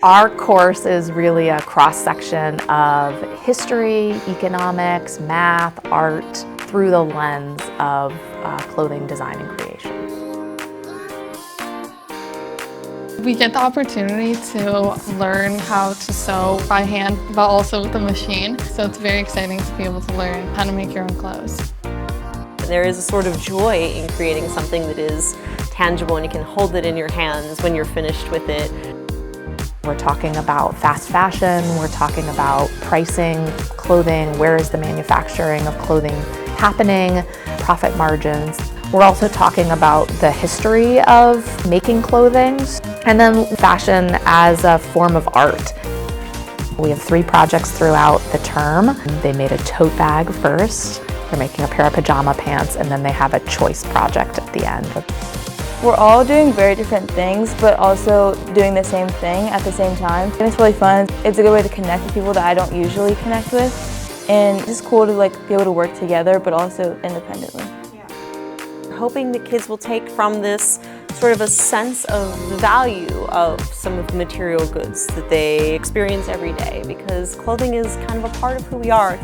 Our course is really a cross-section of history, economics, math, art, through the lens of clothing design and creation. We get the opportunity to learn how to sew by hand, but also with a machine. So it's very exciting to be able to learn how to make your own clothes. There is a sort of joy in creating something that is tangible and you can hold it in your hands when you're finished with it. We're talking about fast fashion, we're talking about pricing clothing, where is the manufacturing of clothing happening, profit margins. We're also talking about the history of making clothing, and then fashion as a form of art. We have 3 projects throughout the term. They made a tote bag first, they're making a pair of pajama pants, and then they have a choice project at the end. We're all doing very different things, but also doing the same thing at the same time. And it's really fun. It's a good way to connect with people that I don't usually connect with. And it's just cool to be able to work together, but also independently. We're hoping the kids will take from this sort of a sense of the value of some of the material goods that they experience every day, because clothing is kind of a part of who we are.